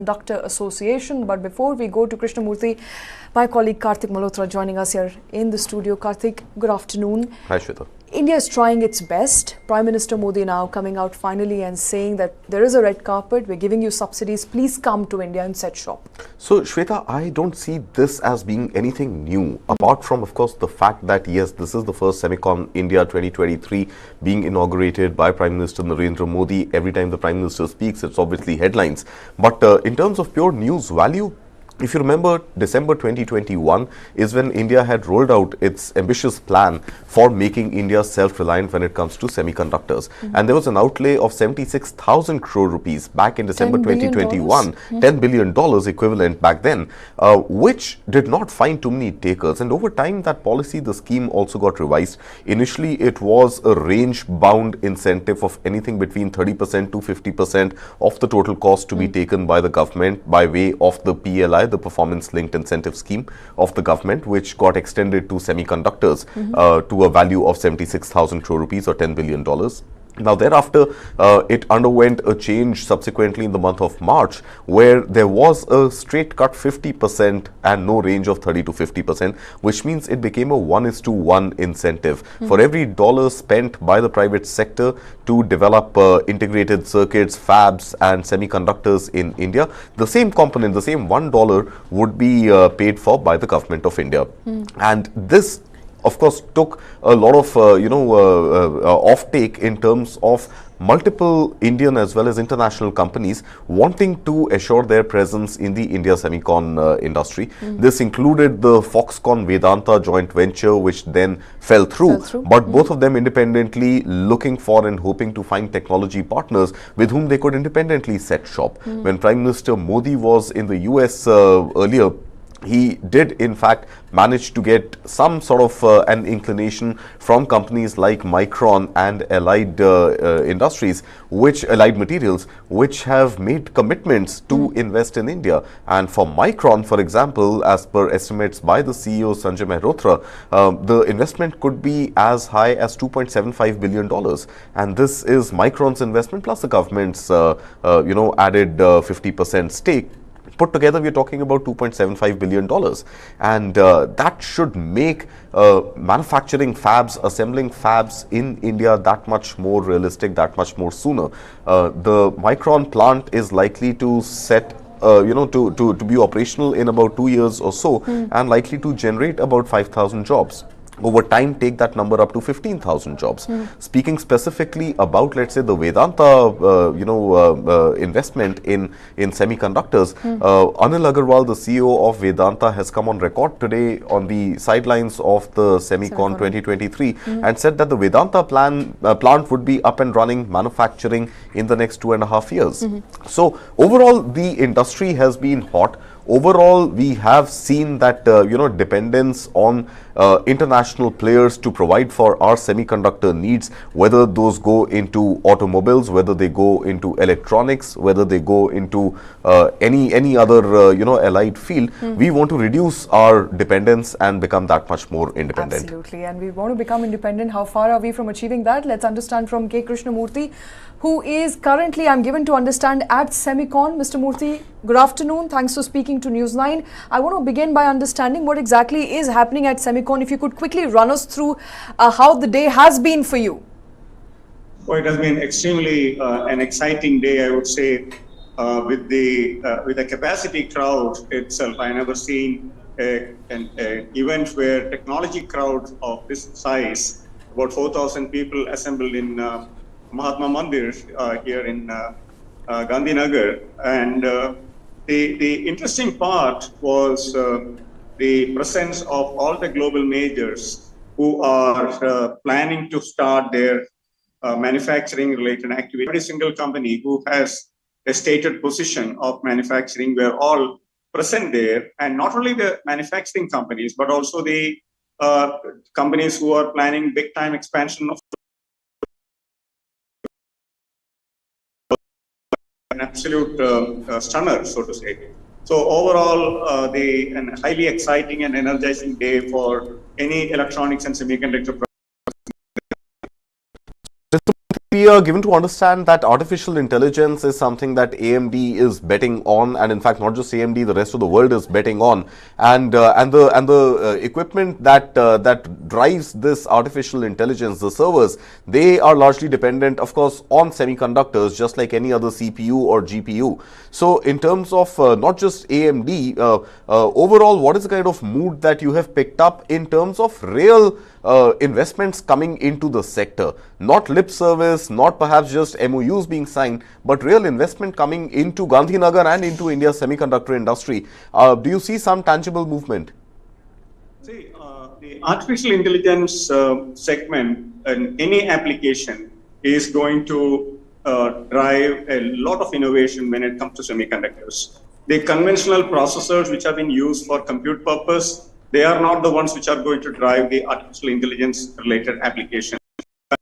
Semiconductor Association. But before we go to Krishna Moorthy, my colleague Kartik Malhotra joining us here in the studio. Kartik, good afternoon. Hi, Shweta. India is trying its best. Prime Minister Modi now coming out finally and saying that there is a red carpet, we're giving you subsidies, please come to India and set shop. So, Shweta, I don't see this as being anything new, apart from, of course, the fact that, yes, this is the first Semicon India 2023 being inaugurated by Prime Minister Narendra Modi. Every time the Prime Minister speaks, it's obviously headlines. But in terms of pure news value, if you remember, December 2021 is when India had rolled out its ambitious plan for making India self-reliant when it comes to semiconductors. And there was an outlay of 76,000 crore rupees back in December 2021, $10 billion equivalent back then, which did not find too many takers. And over time, that policy, the scheme also got revised. Initially, it was a range-bound incentive of anything between 30% to 50% of the total cost to be taken by the government by way of the PLI, the performance-linked incentive scheme of the government, which got extended to semiconductors to a value of 76,000 crore rupees or $10 billion. Now, thereafter, it underwent a change subsequently in the month of March, where there was a straight cut 50% and no range of 30 to 50%, which means it became a 1:1 incentive. For every dollar spent by the private sector to develop integrated circuits, fabs and semiconductors in India, the same component, the same $1 would be paid for by the government of India. And this, of course, took a lot of, offtake in terms of multiple Indian as well as international companies wanting to assure their presence in the India semicon industry. This included the Foxconn Vedanta joint venture, which then fell through. But both of them independently looking for and hoping to find technology partners with whom they could independently set shop. When Prime Minister Modi was in the US earlier, he did in fact manage to get some sort of an inclination from companies like Micron and Allied Allied Materials, which have made commitments to invest in India. And for Micron, for example, as per estimates by the CEO Sanjay Malhotra, the investment could be as high as $2.75 billion. And this is Micron's investment plus the government's added 50% stake. Put together, we're talking about $2.75 billion. And that should make manufacturing fabs, assembling fabs in India that much more realistic, that much more sooner. The Micron plant is likely to set to be operational in about 2 years or so, and likely to generate about 5,000 jobs. Over time, take that number up to 15,000 jobs. Speaking specifically about, let's say, the Vedanta, investment in semiconductors, Anil Agarwal, the CEO of Vedanta, has come on record today on the sidelines of the Semicon 2023 and said that the Vedanta plant would be up and running, manufacturing in the next 2.5 years. So overall, the industry has been hot. Overall, we have seen that, dependence on international players to provide for our semiconductor needs, whether those go into automobiles, whether they go into electronics, whether they go into any other, allied field. We want to reduce our dependence and become that much more independent. Absolutely. And we want to become independent. How far are we from achieving that? Let's understand from K. Krishna Moorthy, who is currently, I'm given to understand, at Semicon. Mr. Moorthy, good afternoon. Thanks for speaking to News9. I want to begin by understanding what exactly is happening at Semicon. If you could quickly run us through how the day has been for you. Well, it has been extremely an exciting day, I would say, with the capacity crowd itself. I never seen an event where technology crowd of this size, about 4,000 people assembled in Mahatma Mandir here in Gandhinagar. And the interesting part was the presence of all the global majors who are planning to start their manufacturing related activity. Every single company who has a stated position of manufacturing were all present there. And not only the manufacturing companies, but also the companies who are planning big time expansion of an absolute stunner, so to say. So overall, a highly exciting and energizing day for any electronics and semiconductor. we are given to understand that artificial intelligence is something that AMD is betting on, and in fact, not just AMD, the rest of the world is betting on, and the equipment that that drives this artificial intelligence, the servers, they are largely dependent, of course, on semiconductors, just like any other CPU or GPU. So, in terms of not just AMD, overall, what is the kind of mood that you have picked up in terms of real investments coming into the sector? Not lip service, not perhaps just MOUs being signed, but real investment coming into Gandhinagar and into India's semiconductor industry. Do you see some tangible movement? See, the artificial intelligence segment in any application is going to drive a lot of innovation when it comes to semiconductors. The conventional processors which have been used for compute purpose, they are not the ones which are going to drive the artificial intelligence related application. It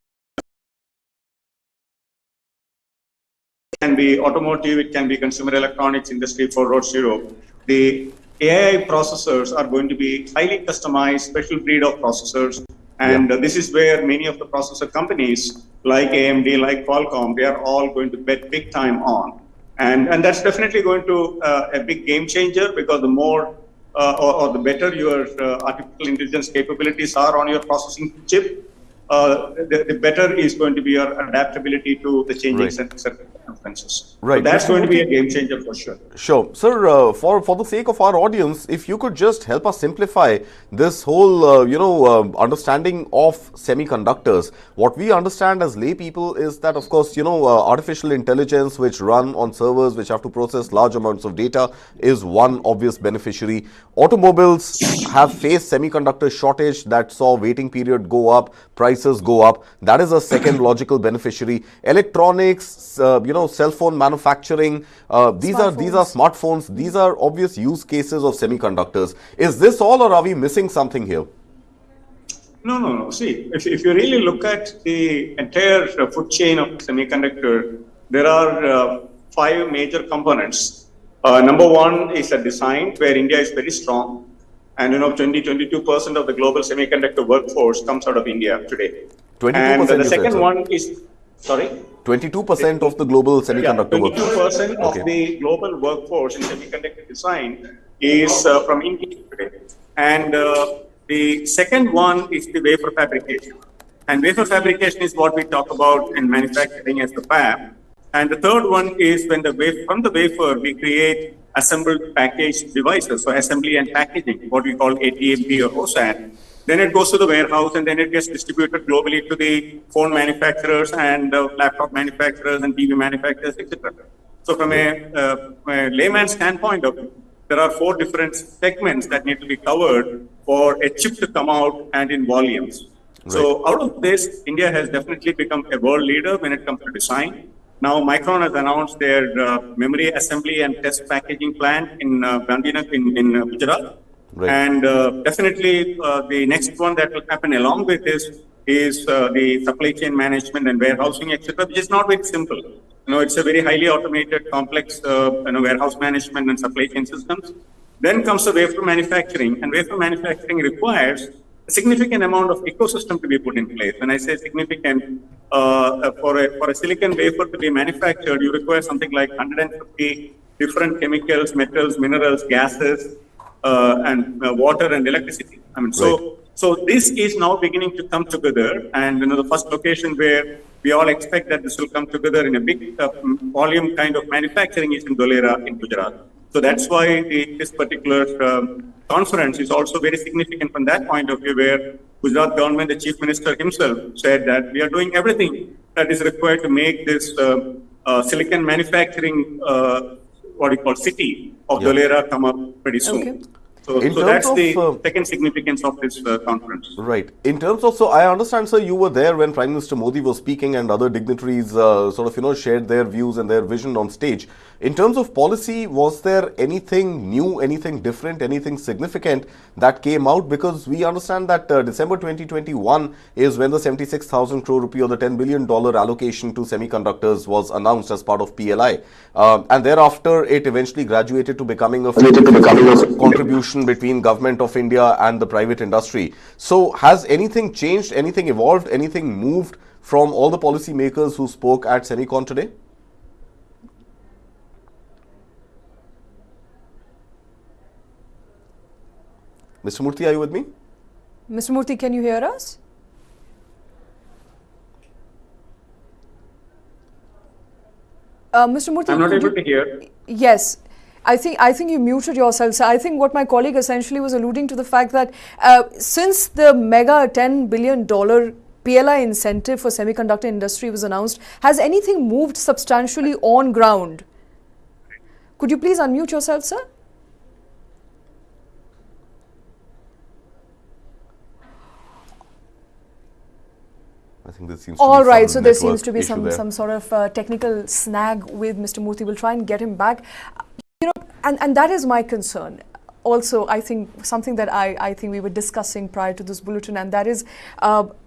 can be automotive, it can be consumer electronics, industry 4.0. The AI processors are going to be highly customized, special breed of processors. And this is where many of the processor companies like AMD, like Qualcomm, they are all going to bet big time on. And that's definitely going to a big game changer, because the more or the better your artificial intelligence capabilities are on your processing chip, the better is going to be your adaptability to the changing circumstances. Right. So that's going to be a game changer for sure. Sure. Sir, for the sake of our audience, if you could just help us simplify this whole, understanding of semiconductors. What we understand as lay people is that, of course, artificial intelligence, which run on servers, which have to process large amounts of data, is one obvious beneficiary. Automobiles have faced semiconductor shortage that saw waiting period go up, prices go up. That is a second logical beneficiary. Electronics, cell phone manufacturing, these are smartphones. These are obvious use cases of semiconductors. Is this all, or are we missing something here? No. See, if you really look at the entire food chain of semiconductor, there are 5 major components. Number one is a design, where India is very strong. And 22% of the global semiconductor workforce comes out of India today. 22%. And the second one is, sorry? 22% of the global semiconductor workforce. 22% of the global workforce in semiconductor design is from India today. And the second one is the wafer fabrication. And wafer fabrication is what we talk about in manufacturing as the fab. And the third one is when from the wafer we create assembled packaged devices, so assembly and packaging, what we call ATMP or OSAT. Then it goes to the warehouse, and then it gets distributed globally to the phone manufacturers and laptop manufacturers and TV manufacturers, etc. So from a layman's standpoint of it, there are 4 different segments that need to be covered for a chip to come out and in volumes. Right. So out of this, India has definitely become a world leader when it comes to design. Now, Micron has announced their memory assembly and test packaging plant in Gandhinagar in Gujarat. Right. And definitely the next one that will happen along with this is the supply chain management and warehousing, etc., which is not very simple. It's a very highly automated, complex warehouse management and supply chain systems. Then comes the wafer manufacturing, and wafer manufacturing requires a significant amount of ecosystem to be put in place. When I say significant, for a silicon wafer to be manufactured, you require something like 150 different chemicals, metals, minerals, gases, and water and electricity. So this is now beginning to come together, and the first location where we all expect that this will come together in a big volume kind of manufacturing is in Dholera in Gujarat. So that's why this particular conference is also very significant from that point of view, where Gujarat government, the chief minister himself said that we are doing everything that is required to make this silicon manufacturing, what we call city of Dholera come up pretty soon. Okay. So that's the second significance of this conference. Right. In terms of, so I understand, sir, you were there when Prime Minister Modi was speaking and other dignitaries shared their views and their vision on stage. In terms of policy, was there anything new, anything different, anything significant that came out? Because we understand that December 2021 is when the 76,000 crore rupee or the $10 billion allocation to semiconductors was announced as part of PLI. And thereafter, it eventually graduated to becoming a contribution between government of India and the private industry. So has anything changed, anything evolved, anything moved from all the policymakers who spoke at Semicon today? Mr. Moorthy, are you with me? Mr. Moorthy, can you hear us? Mr. Moorthy, I'm not able to hear. Yes. I think you muted yourself. So I think what my colleague essentially was alluding to the fact that since the mega $10 billion PLI incentive for semiconductor industry was announced, has anything moved substantially on ground? Could you please unmute yourself, sir? I think there seems All to be right, some so there seems to be issue some sort of technical snag with Mr. Moorthy. We'll try and get him back. And that is my concern. Also, I think something that I think we were discussing prior to this bulletin, and that is,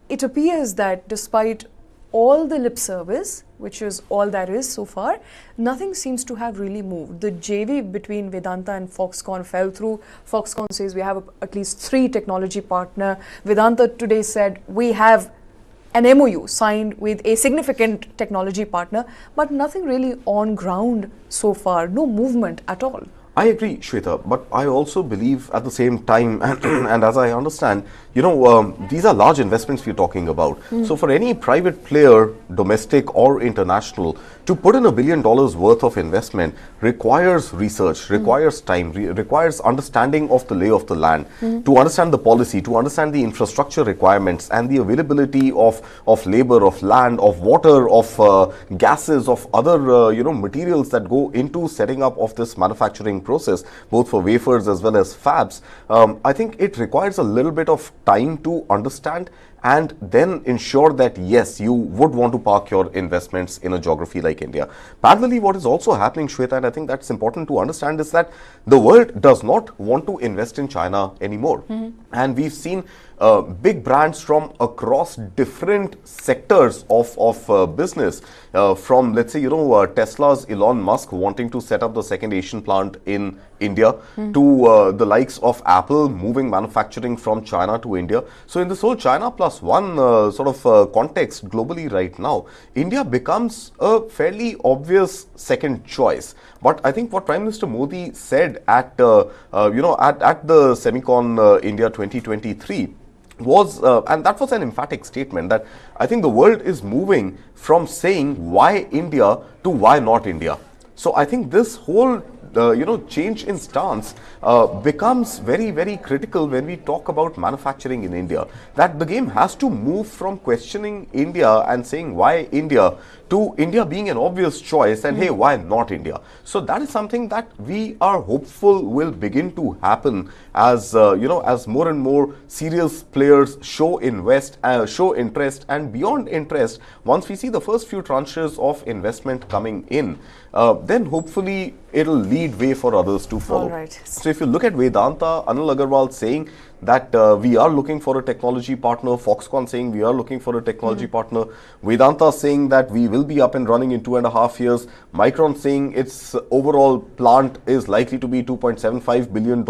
it appears that despite all the lip service, which is all there is so far, nothing seems to have really moved. The JV between Vedanta and Foxconn fell through. Foxconn says we have at least 3 technology partners. Vedanta today said we have an MOU signed with a significant technology partner, but nothing really on ground so far, no movement at all. I agree, Shweta, but I also believe at the same time, and as I understand, these are large investments we're talking about. So for any private player, domestic or international, to put in $1 billion worth of investment requires research, requires time, requires understanding of the lay of the land, to understand the policy, to understand the infrastructure requirements and the availability of labor, of land, of water, of gases, of other materials that go into setting up of this manufacturing process, both for wafers as well as fabs. I think it requires a little bit of time to understand and then ensure that yes, you would want to park your investments in a geography like India. Parallelly, what is also happening, Shweta, and I think that's important to understand, is that the world does not want to invest in China anymore. And we've seen big brands from across different sectors of business, from, let's say, Tesla's Elon Musk wanting to set up the second Asian plant in India, to the likes of Apple moving manufacturing from China to India. So in this whole China plus one context globally right now, India becomes a fairly obvious second choice. But I think what Prime Minister Modi said at the Semicon India 2023 was, and that was an emphatic statement, that I think the world is moving from saying why India to why not India. So I think this whole change in stance becomes very, very critical when we talk about manufacturing in India. That the game has to move from questioning India and saying why India to India being an obvious choice and hey, why not India? So that is something that we are hopeful will begin to happen as as more and more serious players show interest, and beyond interest, once we see the first few tranches of investment coming in, then hopefully it'll lead way for others to follow. All right. So if you look at Vedanta, Anil Agarwal saying that we are looking for a technology partner, Foxconn saying we are looking for a technology partner, Vedanta saying that we will be up and running in 2.5 years, Micron saying its overall plant is likely to be $2.75 billion.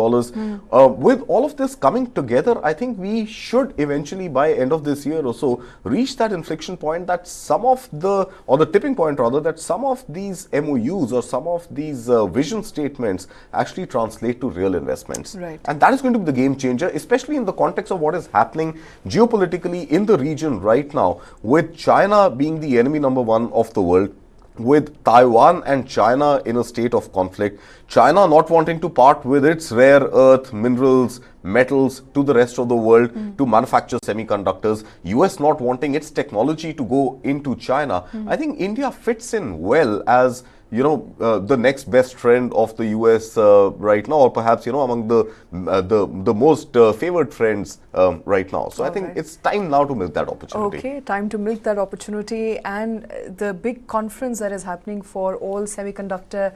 With all of this coming together, I think we should eventually, by end of this year or so, reach that inflection point that some of the, or the tipping point rather, that some of these MOUs or some of these vision statements actually translate to real investments. Right. And that is going to be the game changer, especially in the context of what is happening geopolitically in the region right now, with China being the enemy number one of the world, with Taiwan and China in a state of conflict, China not wanting to part with its rare earth, minerals, metals to the rest of the world to manufacture semiconductors, US not wanting its technology to go into China. I think India fits in well as the next best friend of the US right now, or perhaps among the most favored friends right now. So I think it's time now to milk that opportunity. Okay, time to milk that opportunity, and the big conference that is happening for all semiconductor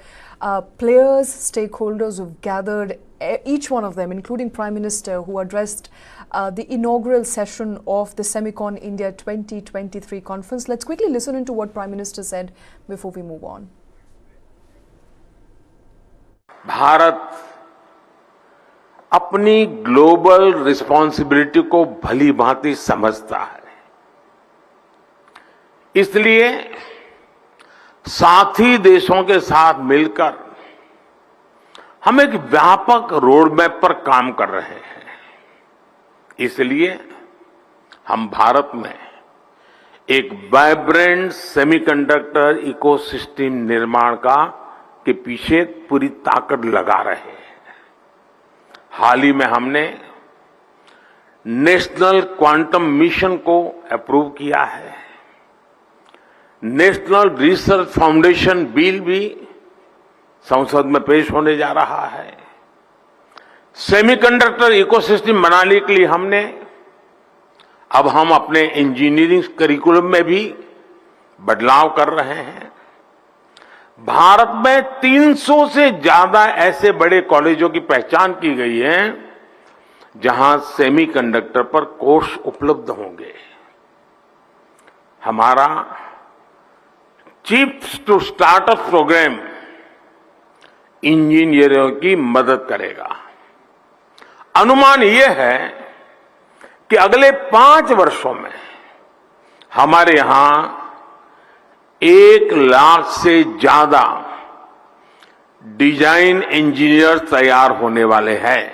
players, stakeholders who've gathered, each one of them, including Prime Minister, who addressed the inaugural session of the Semicon India 2023 conference. Let's quickly listen into what Prime Minister said before we move on. Bharat अपनी global responsibility को भली भांति समझता है। इसलिए साथी देशों के साथ मिलकर हम एक व्यापक रोडमैप पर काम कर रहे हैं। इसलिए हम भारत में एक वाइब्रेंट सेमीकंडक्टर इकोसिस्टम निर्माण के पीछे पूरी ताकत लगा रहे हैं। हाल ही में हमने नेशनल क्वांटम मिशन को अप्रूव किया है। नेशनल रिसर्च फाउंडेशन बिल भी संसद में पेश होने जा रहा है। सेमीकंडक्टर इकोसिस्टम बनाने के लिए अब हम अपने इंजीनियरिंग करिकुलम में भी बदलाव कर रहे हैं। भारत में 300 से ज्यादा ऐसे बड़े कॉलेजों की पहचान की गई है जहां सेमीकंडक्टर पर कोर्स उपलब्ध होंगे। हमारा चिप्स टू स्टार्टअप प्रोग्राम इंजीनियरों की मदद करेगा। अनुमान यह है कि अगले 5 वर्षों में हमारे यहां 1 लाख से ज्यादा डिजाइन इंजीनियर तैयार होने वाले हैं।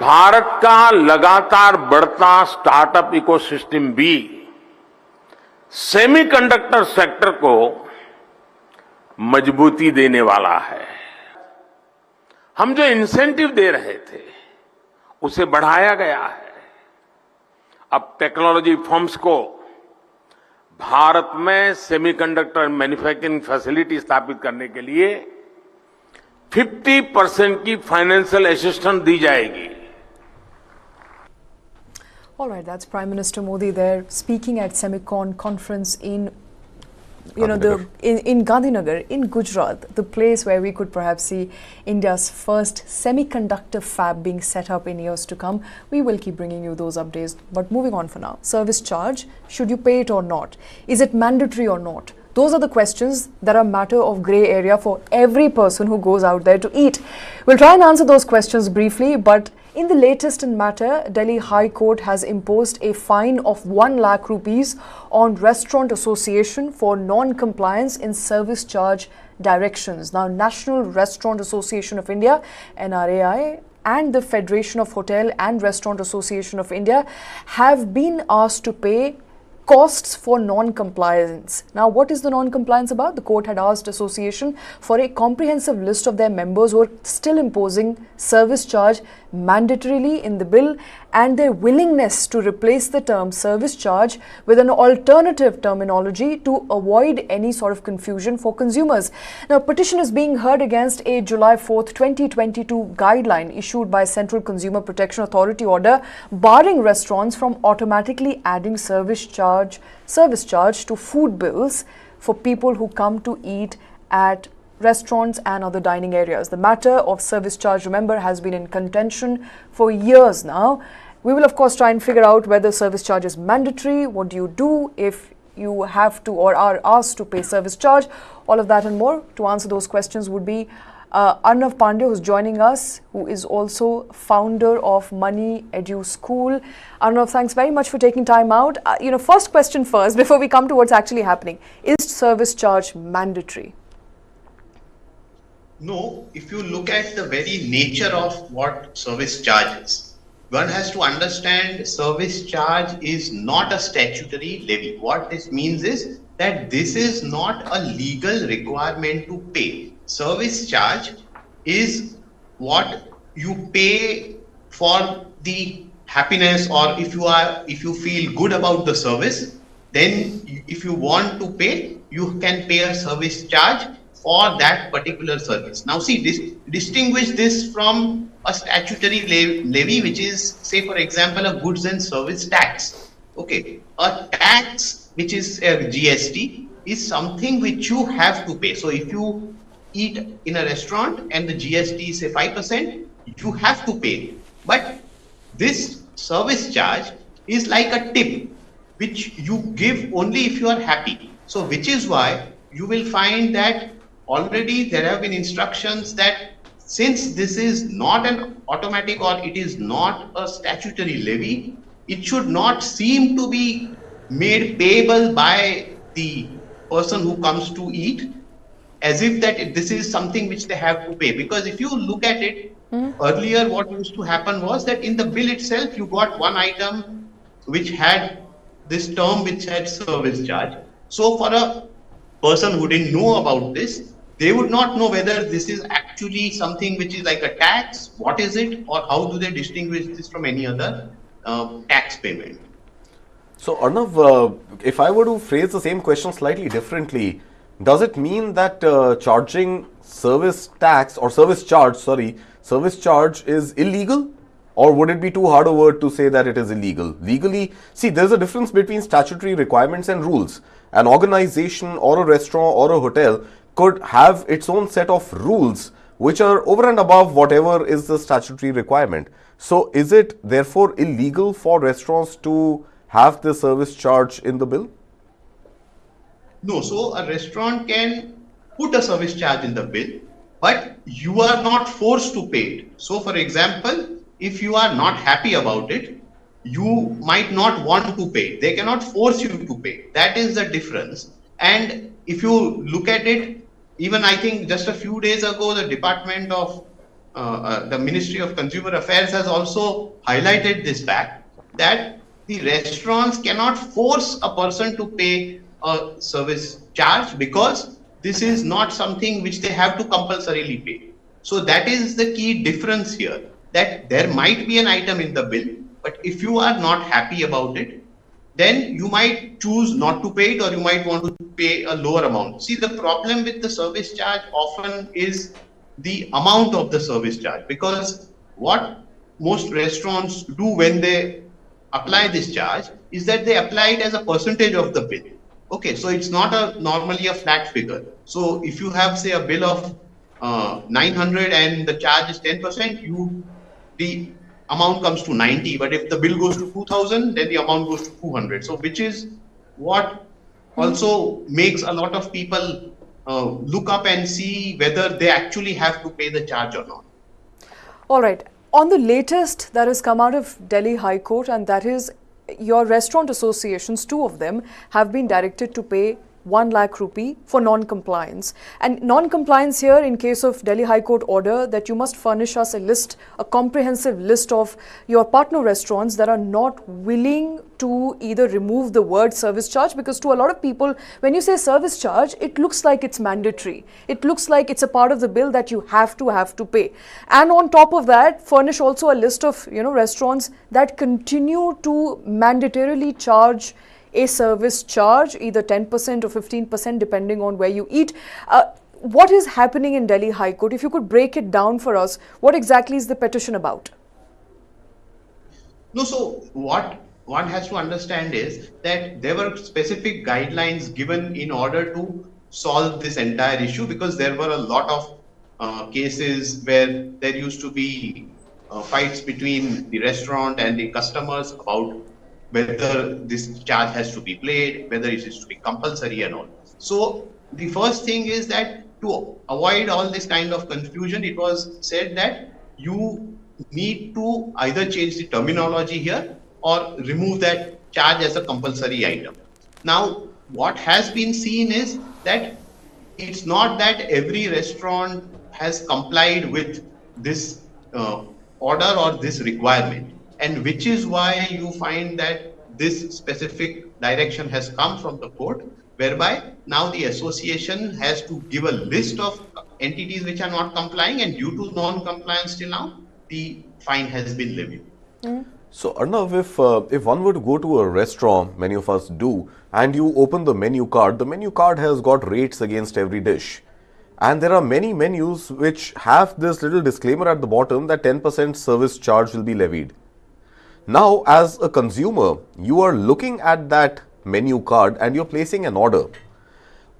भारत का लगातार बढ़ता स्टार्टअप इकोसिस्टम भी सेमीकंडक्टर सेक्टर को मजबूती देने वाला है। हम जो इंसेंटिव दे रहे थे उसे बढ़ाया गया है। अब टेक्नोलॉजी फर्म्स को भारत में सेमीकंडक्टर मैन्युफैक्चरिंग फैसिलिटी स्थापित करने के लिए 50% की फाइनेंशियल असिस्टेंस दी जाएगी। All right, that's Prime Minister Modi there speaking at Semicon conference in in Gandhinagar, in Gujarat, the place where we could perhaps see India's first semiconductor fab being set up in years to come. We will keep bringing you those updates. But moving on for now, service charge, should you pay it or not? Is it mandatory or not? Those are the questions that are matter of grey area for every person who goes out there to eat. We'll try and answer those questions briefly, but in the latest in matter, Delhi High Court has imposed a fine of 1 lakh rupees on Restaurant Association for non-compliance in service charge directions. Now, National Restaurant Association of India, NRAI, and the Federation of Hotel and Restaurant Association of India have been asked to pay costs for non-compliance. Now, what is the non-compliance about? The court had asked association for a comprehensive list of their members who are still imposing service charge mandatorily in the bill and their willingness to replace the term service charge with an alternative terminology to avoid any sort of confusion for consumers. Now, petition is being heard against a July 4th, 2022 guideline issued by Central Consumer Protection Authority order barring restaurants from automatically adding service charge to food bills for people who come to eat at restaurants and other dining areas. The matter of service charge, remember, has been in contention for years now. We will of course try and figure out whether service charge is mandatory. What do you do if you have to or are asked to pay service charge? All of that and more. To answer those questions would be Arnav Pandya, who's joining us, who is also founder of Moneyeduschool. Arnav, thanks very much for taking time out. First question first, before we come to what's actually happening. Is service charge mandatory? No, if you look at the very nature of what service charge is, one has to understand service charge is not a statutory levy. What this means is that this is not a legal requirement to pay. Service charge is what you pay for the happiness, or if you feel good about the service, then if you want to pay, you can pay a service charge for that particular service. Now see, distinguish this from a statutory levy, which is, say for example, a goods and service tax. Okay, a tax which is a GST is something which you have to pay. So if you eat in a restaurant and the GST is say 5%, you have to pay. But this service charge is like a tip which you give only if you are happy. So which is why you will find that already there have been instructions that since this is not an automatic or it is not a statutory levy, it should not seem to be made payable by the person who comes to eat, as if that this is something which they have to pay. Because if you look at it, earlier what used to happen was that in the bill itself, you got one item which had this term which had service charge. So for a person who didn't know about this, they would not know whether this is actually something which is like a tax, what is it, or how do they distinguish this from any other tax payment. So Arnav, if I were to phrase the same question slightly differently, does it mean that charging service tax or service charge is illegal? Or would it be too hard a word to say that it is illegal? Legally, see, there's a difference between statutory requirements and rules. An organization or a restaurant or a hotel could have its own set of rules which are over and above whatever is the statutory requirement. So is it therefore illegal for restaurants to have the service charge in the bill? No, so a restaurant can put a service charge in the bill, but you are not forced to pay it. So for example, if you are not happy about it, you might not want to pay. They cannot force you to pay. That is the difference. And if you look at it, even I think just a few days ago, the Department of the Ministry of Consumer Affairs has also highlighted this fact that the restaurants cannot force a person to pay a service charge because this is not something which they have to compulsorily pay. So that is the key difference here, that there might be an item in the bill, but if you are not happy about it, then you might choose not to pay it, or you might want to pay a lower amount. See, the problem with the service charge often is the amount of the service charge, because what most restaurants do when they apply this charge is that they apply it as a percentage of the bill. Okay, so it's not normally a flat figure. So if you have, say, a bill of 900 and the charge is 10%, the amount comes to 90. But if the bill goes to 2000, then the amount goes to 200. So which is what also makes a lot of people look up and see whether they actually have to pay the charge or not. All right. On the latest that has come out of Delhi High Court, and that is your restaurant associations, two of them, have been directed to pay 1 lakh rupee for non-compliance. And non-compliance here, in case of Delhi High Court order, that you must furnish us a comprehensive list of your partner restaurants that are not willing to either remove the word service charge, because to a lot of people, when you say service charge, it looks like it's mandatory. It looks like it's a part of the bill that you have to pay. And on top of that, furnish also a list of, restaurants that continue to mandatorily charge a service charge, either 10% or 15%, depending on where you eat. What is happening in Delhi High Court? If you could break it down for us, what exactly is the petition about? No, so what one has to understand is that there were specific guidelines given in order to solve this entire issue, because there were a lot of cases where there used to be fights between the restaurant and the customers about whether this charge has to be paid, whether it is to be compulsory and all. So the first thing is that to avoid all this kind of confusion, it was said that you need to either change the terminology here or remove that charge as a compulsory item. Now, what has been seen is that it's not that every restaurant has complied with this order or this requirement. And which is why you find that this specific direction has come from the court, whereby now the association has to give a list of entities which are not complying, and due to non-compliance till now, the fine has been levied. So Arnav, if one were to go to a restaurant, many of us do, and you open the menu card has got rates against every dish. And there are many menus which have this little disclaimer at the bottom that 10% service charge will be levied. Now, as a consumer, you are looking at that menu card and you're placing an order.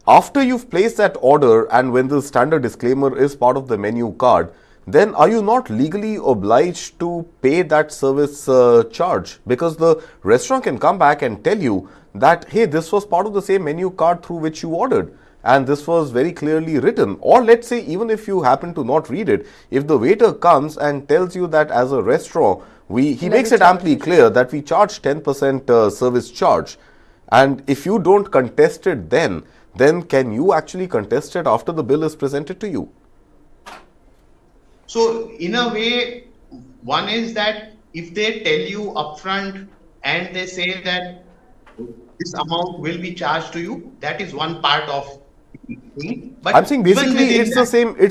After you've placed that order, and when the standard disclaimer is part of the menu card, then are you not legally obliged to pay that service charge? Because the restaurant can come back and tell you that, hey, this was part of the same menu card through which you ordered. and this was very clearly written. Or let's say, even if you happen to not read it, if the waiter comes and tells you that as a restaurant, he makes it amply clear that we charge 10% service charge, and if you don't contest it then can you actually contest it after the bill is presented to you? So in a way, one is that if they tell you upfront and they say that this amount will be charged to you, that is one part of the thing. But I'm saying basically it's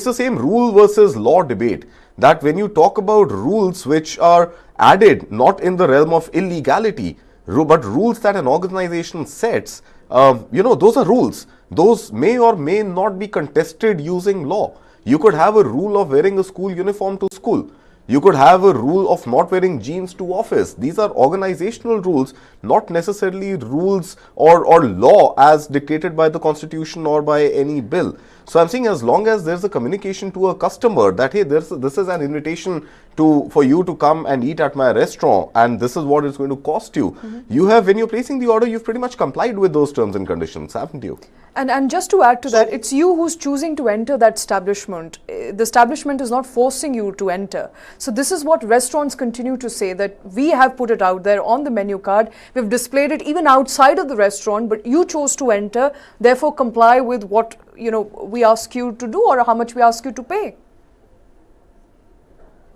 the same rule versus law debate, that when you talk about rules which are added not in the realm of illegality, but rules that an organization sets, those are rules. Those may or may not be contested using law. You could have a rule of wearing a school uniform to school. You could have a rule of not wearing jeans to office. These are organizational rules, not necessarily rules or law as dictated by the constitution or by any bill. So I'm saying, as long as there's a communication to a customer that, hey, this is an invitation for you to come and eat at my restaurant, and this is what it's going to cost you. You have, when you're placing the order, you've pretty much complied with those terms and conditions, haven't you? And just to add to that, it's you who's choosing to enter that establishment. The establishment is not forcing you to enter. So this is what restaurants continue to say, that we have put it out there on the menu card. We've displayed it even outside of the restaurant, but you chose to enter, therefore comply with what we ask you to do or how much we ask you to pay.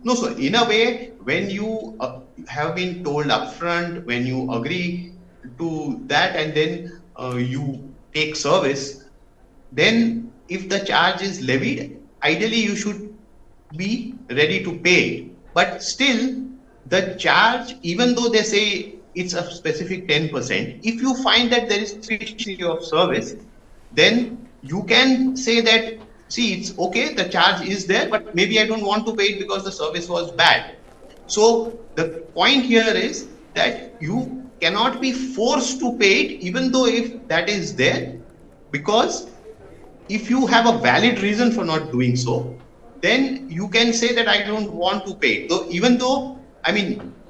No, so in a way, when you have been told upfront, when you agree to that and then you take service, then if the charge is levied, ideally you should be ready to pay. But still, the charge, even though they say it's a specific 10%, if you find that there is sufficiency of service, then you can say that, see, it's okay, the charge is there, but maybe I don't want to pay it because the service was bad. So the point here is that you cannot be forced to pay it, even though if that is there, because if you have a valid reason for not doing so, then you can say that I don't want to pay. So even though,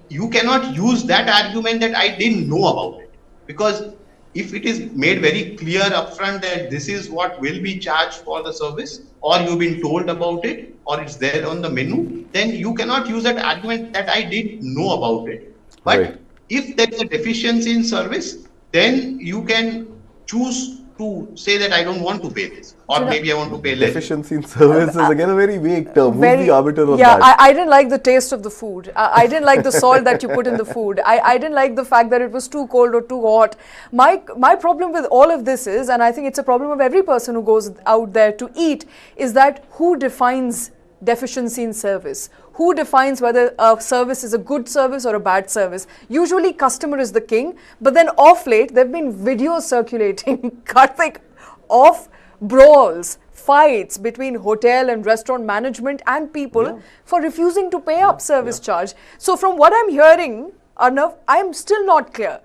you cannot use that argument that I didn't know about it, because if it is made very clear upfront that this is what will be charged for the service, or you've been told about it, or it's there on the menu, then you cannot use that argument that I didn't know about it. But Right. if there is a deficiency in service, then you can choose to say that I don't want to pay this, or maybe I want to pay less. Efficiency in service is again a very vague term. Who's the arbiter of that? I didn't like the taste of the food. I didn't like the salt that you put in the food. I didn't like the fact that it was too cold or too hot. My problem with all of this is, and I think it's a problem of every person who goes out there to eat, is that who defines deficiency in service? Who defines whether a service is a good service or a bad service? Usually customer is the king, but then off late there have been videos circulating, Kartik, of brawls, fights between hotel and restaurant management and people for refusing to pay up service charge. So from what I'm hearing, Arnav, I'm still not clear.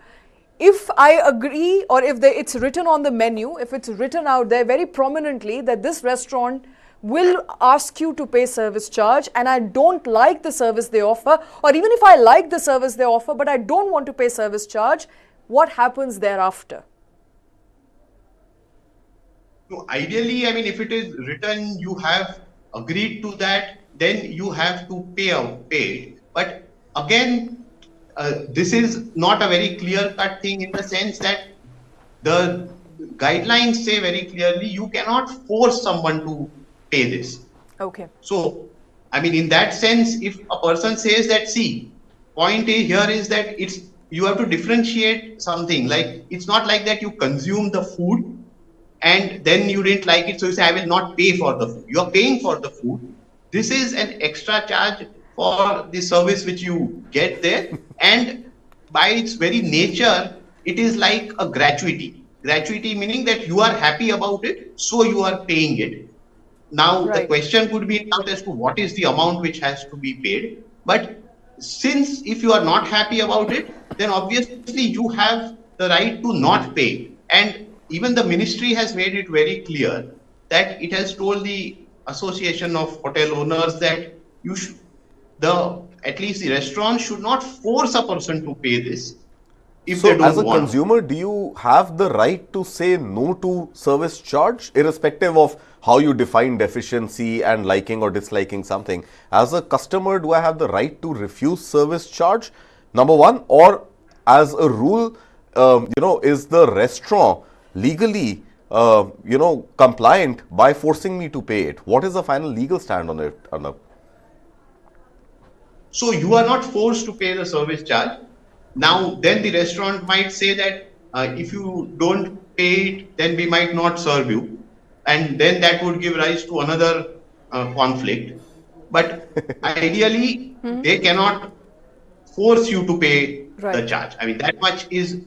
If I agree, or if it's written on the menu, if it's written out there very prominently that this restaurant will ask you to pay service charge, and I don't like the service they offer, or even if I like the service they offer but I don't want to pay service charge, what happens thereafter? So ideally, if it is written, you have agreed to that, then you have to pay it. But again, this is not a very clear-cut thing, in the sense that the guidelines say very clearly you cannot force someone to pay this. Okay. So, in that sense, if a person says that, see, point A here is that you have to differentiate something. Like, it's not like that you consume the food and then you didn't like it, so you say, I will not pay for the food. You are paying for the food. This is an extra charge for the service which you get there. And by its very nature, it is like a gratuity. Gratuity meaning that you are happy about it, so you are paying it. Now, the question could be as to what is the amount which has to be paid. But since if you are not happy about it, then obviously you have the right to not pay. And even the ministry has made it very clear that it has told the Association of Hotel Owners that at least the restaurant should not force a person to pay this. if So they don't as a want. consumer, do you have the right to say no to service charge, irrespective of how you define deficiency and liking or disliking something? As a customer, do I have the right to refuse service charge? Number one, or as a rule, is the restaurant legally, compliant by forcing me to pay it? What is the final legal stand on it, Arnav? So you are not forced to pay the service charge. Now, then the restaurant might say that if you don't pay it, then we might not serve you. And then that would give rise to another conflict. But ideally, they cannot force you to pay the Right. charge. I mean, that much is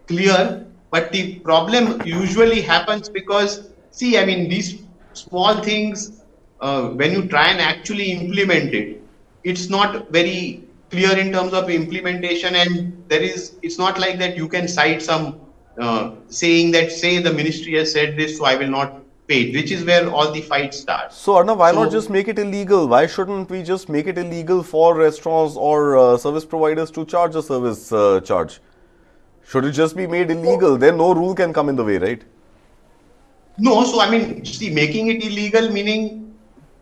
clear. But the problem usually happens because, see, I mean, these small things, when you try and actually implement it, it's not very clear in terms of implementation, and it's not like that you can cite some saying that, say, the ministry has said this, so I will not pay it, which is where all the fight starts. So Arnav, why not just make it illegal? Why shouldn't we just make it illegal for restaurants or service providers to charge a service charge? Should it just be made illegal? Then no rule can come in the way, right? No, so I mean, see, making it illegal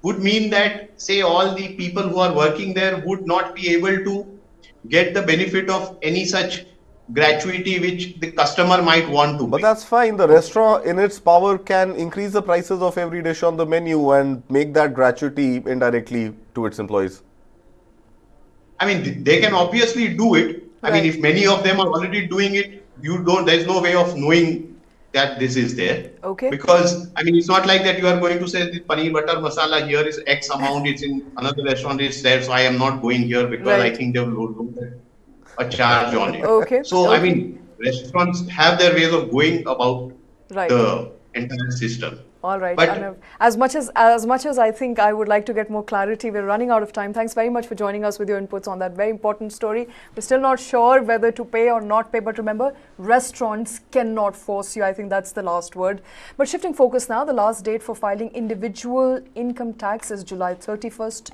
would mean that, say, all the people who are working there would not be able to get the benefit of any such gratuity which the customer might want to But pay. that's fine. The restaurant in its power can increase the prices of every dish on the menu and make that gratuity indirectly to its employees. I mean, they can obviously do it. I mean, Right. if many of them are already doing it, there's no way of knowing that this is there. Okay. Because, I mean, it's not like that you are going to say the paneer butter masala here is X amount, it's in another restaurant, it's there, so I am not going here because Right. I think they will load a charge on it. Okay. So, I mean, restaurants have their ways of going about Right. the entire system. All right, But- Arnav. As much as I think I would like to get more clarity, we're running out of time. Thanks very much for joining us with your inputs on that very important story. We're still not sure whether to pay or not pay, but remember, restaurants cannot force you. I think that's the last word. But shifting focus now, the last date for filing individual income tax is July 31st,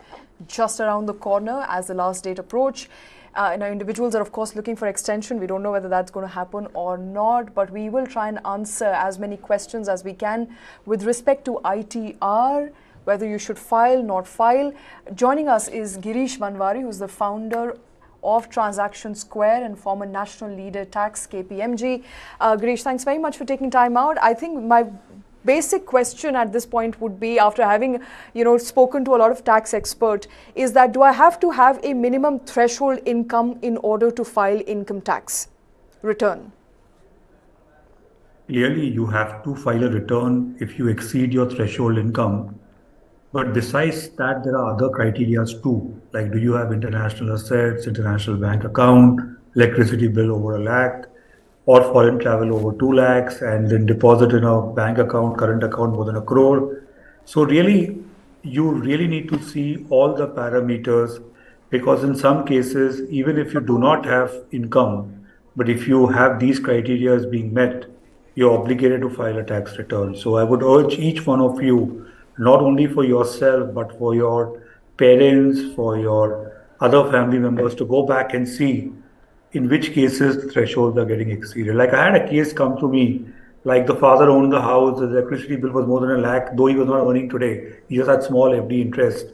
just around the corner as the last date approach. Now, individuals are, of course, looking for extension. We don't know whether that's going to happen or not, but we will try and answer as many questions as we can with respect to ITR, whether you should file, not file. Joining us is Girish Vanvari, who's the founder of Transaction Square and former national leader tax KPMG. Girish, thanks very much for taking time out. I think my basic question at this point would be, after having spoken to a lot of tax expert, is that do I have to have a minimum threshold income in order to file income tax return? Clearly, you have to file a return if you exceed your threshold income. But besides that, there are other criteria too. Like, do you have international assets, international bank account, electricity bill over 1 lakh, or foreign travel over 2 lakhs, and then deposit in a bank account, current account more than 1 crore. So really, you really need to see all the parameters, because in some cases, even if you do not have income, but if you have these criteria as being met, you're obligated to file a tax return. So I would urge each one of you, not only for yourself, but for your parents, for your other family members, to go back and see in which cases the thresholds are getting exceeded. Like, I had a case come to me, like the father owned the house, the electricity bill was more than 1 lakh, though he was not earning today. He just had small FD interest,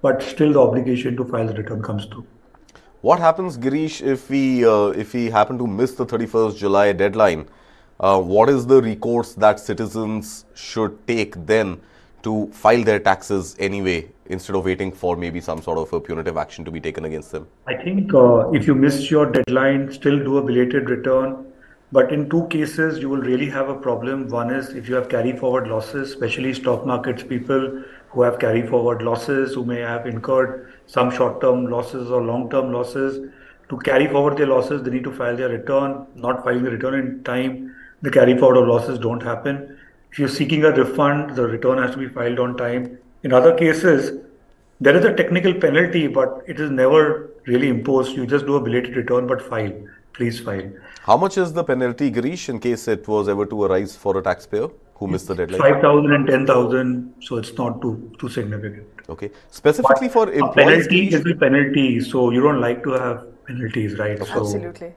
but still the obligation to file the return comes through. What happens, Girish, if we happen to miss the 31st July deadline? What is the recourse that citizens should take then to file their taxes anyway, instead of waiting for maybe some sort of a punitive action to be taken against them? I think if you missed your deadline, still do a belated return. But in two cases, you will really have a problem. One is if you have carry forward losses, especially stock markets people who have carry forward losses, who may have incurred some short-term losses or long-term losses. To carry forward their losses, they need to file their return. Not filing the return in time, the carry forward of losses don't happen. If you're seeking a refund, the return has to be filed on time. In other cases, there is a technical penalty, but it is never really imposed. You just do a belated return, but file. Please file. How much is the penalty, Girish, in case it was ever to arise for a taxpayer who missed the deadline? 5,000 and 10,000, so it's not too significant. Okay. Specifically for A employees, penalty Girish, is a penalty, so you don't like to have penalties, right? So Absolutely.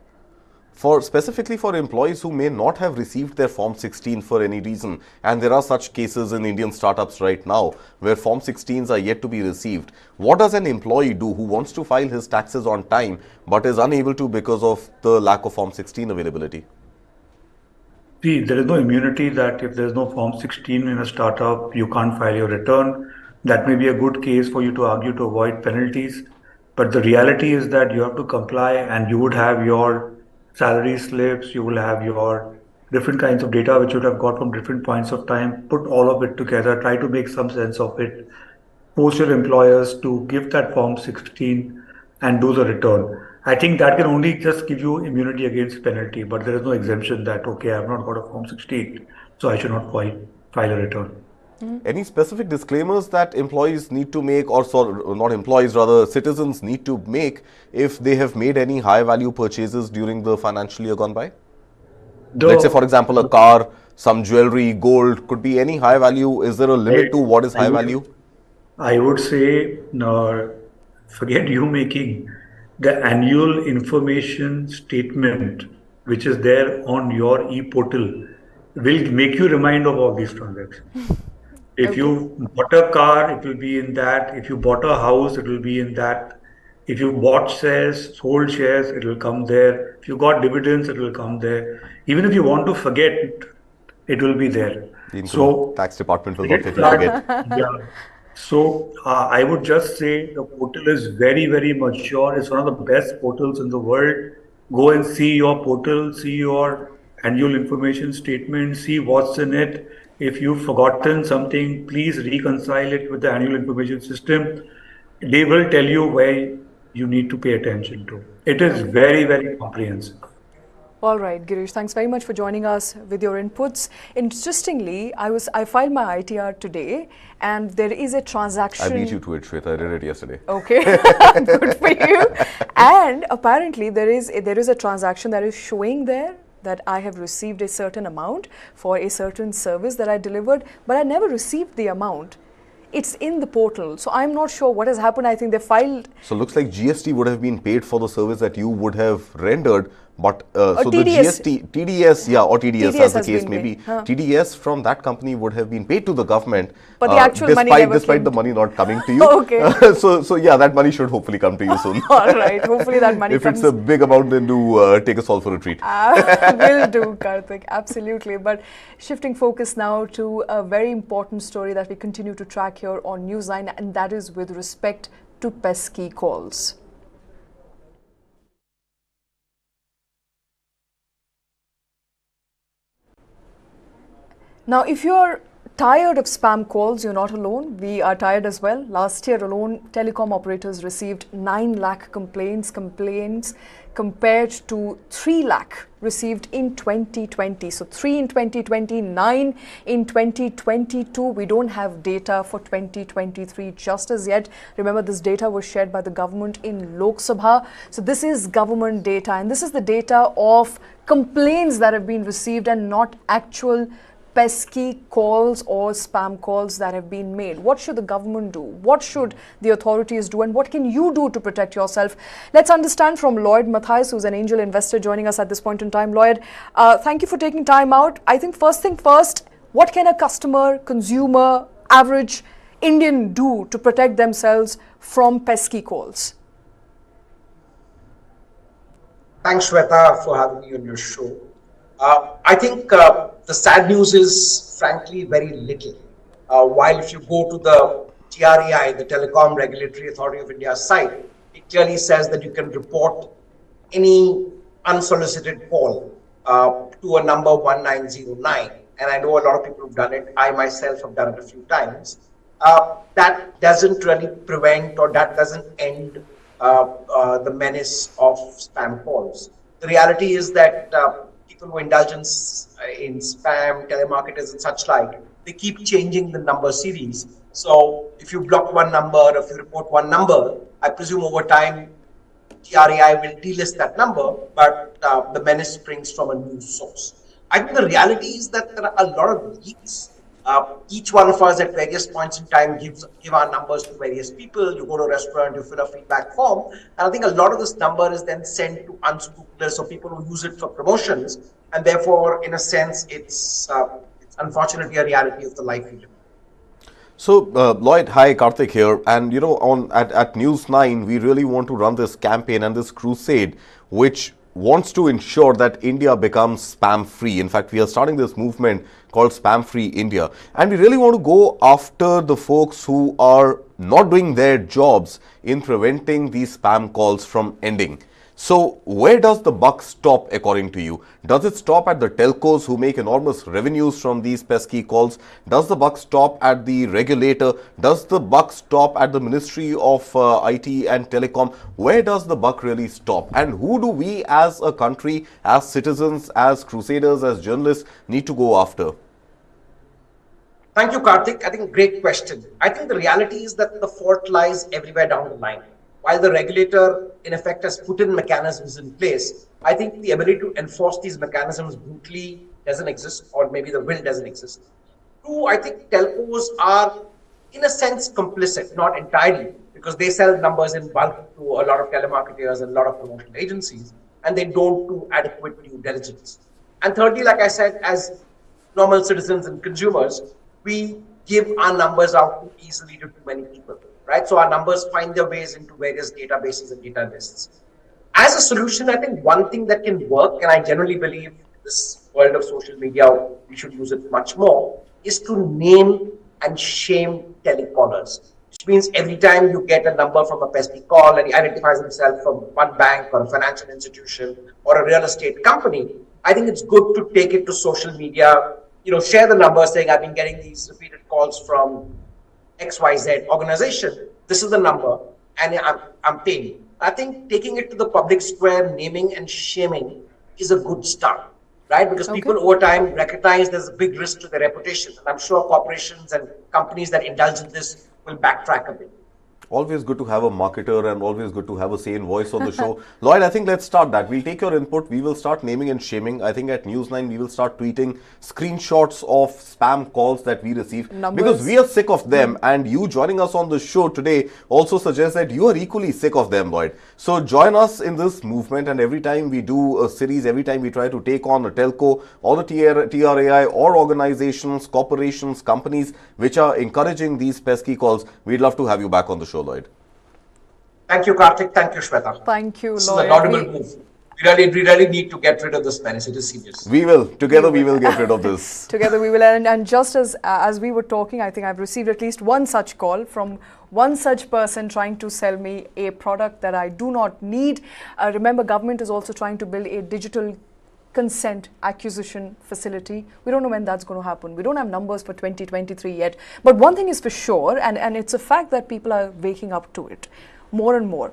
specifically for employees who may not have received their Form 16 for any reason, and there are such cases in Indian startups right now where Form 16s are yet to be received. What does an employee do who wants to file his taxes on time but is unable to because of the lack of Form 16 availability? See, there is no immunity that if there is no Form 16 in a startup, you can't file your return. That may be a good case for you to argue to avoid penalties. But the reality is that you have to comply, and you would have your salary slips, you will have your different kinds of data which you would have got from different points of time, put all of it together, try to make some sense of it, force your employers to give that Form 16 and do the return. I think that can only just give you immunity against penalty, but there is no exemption that, okay, I have not got a Form 16, so I should not file a return. Any specific disclaimers that employees need to make, or not employees, rather citizens need to make if they have made any high value purchases during the financial year gone by? Let's say, for example, a car, some jewelry, gold, could be any high value. Is there a limit to what is high value? I would say, no, forget you making. The annual information statement, which is there on your e-portal, will make you remind of all these transactions. If you bought a car, it will be in that. If you bought a house, it will be in that. If you bought shares, sold shares, it will come there. If you got dividends, it will come there. Even if you want to forget, it will be there. So tax department will not let you forget. Yeah. So I would just say the portal is very, very mature. It's one of the best portals in the world. Go and see your portal, see your annual information statement, see what's in it. If you've forgotten something, please reconcile it with the annual information system. They will tell you where you need to pay attention to. It is very, very comprehensive. All right, Girish, thanks very much for joining us with your inputs. Interestingly, I filed my ITR today, and there is a transaction. I beat you to it, Shweta. I did it yesterday. Okay, good for you. And apparently, there is a transaction that is showing there that I have received a certain amount for a certain service that I delivered, but I never received the amount. It's in the portal, so I'm not sure what has happened. I think they filed. So looks like GST would have been paid for the service that you would have rendered, but so TDS. the GST, TDS, yeah, or TDS as the case may be, TDS from that company would have been paid to the government, but the actual money never despite came. The money not coming to you. Okay. So yeah, that money should hopefully come to you soon. All right, hopefully that money if comes. If it's a big amount, then do take us all for a treat. Will do, Kartik, absolutely. But shifting focus now to a very important story that we continue to track here on Newsline, and that is with respect to pesky calls. Now, if you're tired of spam calls, you're not alone. We are tired as well. Last year alone, telecom operators received 9 lakh complaints compared to 3 lakh received in 2020. So 3 in 2020, 9 in 2022. We don't have data for 2023 just as yet. Remember, this data was shared by the government in Lok Sabha. So this is government data, and this is the data of complaints that have been received and not actual pesky calls or spam calls that have been made. What should the government do? What should the authorities do? And what can you do to protect yourself? Let's understand from Lloyd Mathias, who's an angel investor joining us at this point in time. Lloyd, thank you for taking time out. I think first thing first, what can a customer, consumer, average Indian do to protect themselves from pesky calls? Thanks, Shweta, for having me on your show. I think the sad news is, frankly, very little. While if you go to the TRAI, the Telecom Regulatory Authority of India's site, it clearly says that you can report any unsolicited call to a number 1909. And I know a lot of people have done it. I myself have done it a few times. That doesn't really prevent, or that doesn't end the menace of spam calls. The reality is that people who indulge in spam, telemarketers and such like, they keep changing the number series. So if you block one number, or if you report one number, I presume over time, TRAI will delist that number, but the menace springs from a new source. I think the reality is that there are a lot of leaks Each one of us at various points in time give our numbers to various people. You go to a restaurant, you fill a feedback form, and I think a lot of this number is then sent to unscrupulous or people who use it for promotions, and therefore, in a sense, it's unfortunately a reality of the life we live. So, Lloyd, hi, Kartik here. And, you know, at News 9, we really want to run this campaign and this crusade, which wants to ensure that India becomes spam-free. In fact, we are starting this movement called Spam-Free India. And we really want to go after the folks who are not doing their jobs in preventing these spam calls from ending. So where does the buck stop according to you? Does it stop at the telcos who make enormous revenues from these pesky calls? Does the buck stop at the regulator? Does the buck stop at the Ministry of IT and Telecom? Where does the buck really stop? And who do we as a country, as citizens, as crusaders, as journalists need to go after? Thank you, Kartik. I think great question. I think the reality is that the fault lies everywhere down the line. While the regulator, in effect, has put in mechanisms in place, I think the ability to enforce these mechanisms brutally doesn't exist, or maybe the will doesn't exist. Two, I think telcos are, in a sense, complicit, not entirely, because they sell numbers in bulk to a lot of telemarketers and a lot of promotional agencies, and they don't do adequate due diligence. And thirdly, like I said, as normal citizens and consumers, we give our numbers out too easily to too many people. Right? So our numbers find their ways into various databases and data lists. As a solution, I think one thing that can work, and I generally believe in this world of social media, we should use it much more, is to name and shame telecallers. Which means every time you get a number from a pesky call and he identifies himself from one bank or a financial institution or a real estate company, I think it's good to take it to social media, share the number saying, I've been getting these repeated calls from XYZ organization, this is the number, and I'm paying. I think taking it to the public square, naming and shaming is a good start, right? Because people over time recognize there's a big risk to their reputation. And I'm sure corporations and companies that indulge in this will backtrack a bit. Always good to have a marketer and always good to have a sane voice on the show. Lloyd, I think let's start that. We'll take your input. We will start naming and shaming. I think at News 9, we will start tweeting screenshots of spam calls that we receive. Numbers. Because we are sick of them. And you joining us on the show today also suggests that you are equally sick of them, Lloyd. So join us in this movement. And every time we do a series, every time we try to take on a telco or the TRAI or organizations, corporations, companies which are encouraging these pesky calls, we'd love to have you back on the show, Lloyd. Thank you, Kartik. Thank you, Shweta. Thank you, Lloyd. This is a laudable move. We really need to get rid of this menace. It is serious. We will. Together we will get rid of this. Together we will. And just as we were talking, I think I've received at least one such call from one such person trying to sell me a product that I do not need. Remember, government is also trying to build a digital consent acquisition facility. We don't know when that's going to happen. We don't have numbers for 2023 yet. But one thing is for sure, and it's a fact that people are waking up to it more and more.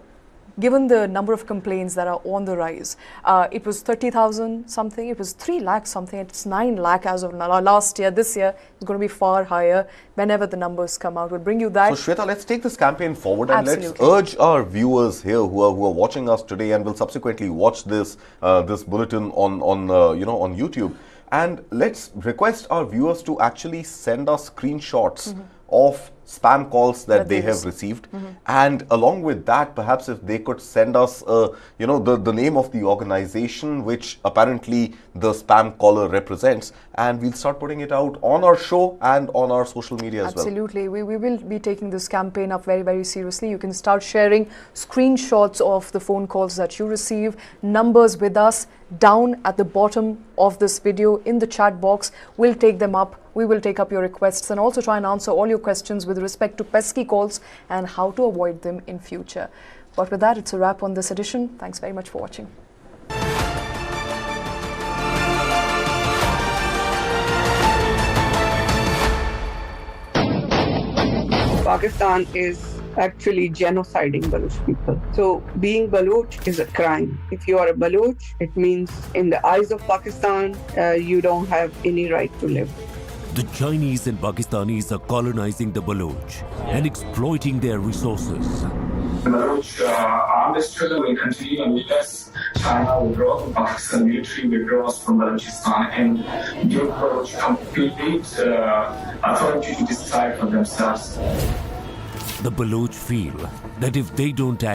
Given the number of complaints that are on the rise, it was 30,000 something, it was 3 lakh something, it's 9 lakh as of last year. This year it's going to be far higher. Whenever the numbers come out, we'll bring you that. So Shweta, let's take this campaign forward and let's urge our viewers here who are watching us today and will subsequently watch this this bulletin on YouTube, and let's request our viewers to actually send us screenshots of spam calls that they have received, and along with that, perhaps if they could send us the name of the organization which apparently the spam caller represents, and we'll start putting it out on our show and on our social media as well. Absolutely. We will be taking this campaign up very, very seriously. You can start sharing screenshots of the phone calls that you receive, numbers with us down at the bottom of this video in the chat box. We'll take them up. We will take up your requests and also try and answer all your questions with respect to pesky calls and how to avoid them in future. But with that, it's a wrap on this edition. Thanks very much for watching. Pakistan is actually genociding Baloch people. So being Baloch is a crime. If you are a Baloch, it means in the eyes of Pakistan, you don't have any right to live. The Chinese and Pakistanis are colonizing the Baloch and exploiting their resources. The Baloch armed struggle will continue unless China withdraws, the Pakistan military withdraws from Balochistan, and give Baloch complete authority to decide for themselves. The Baloch feel that if they don't act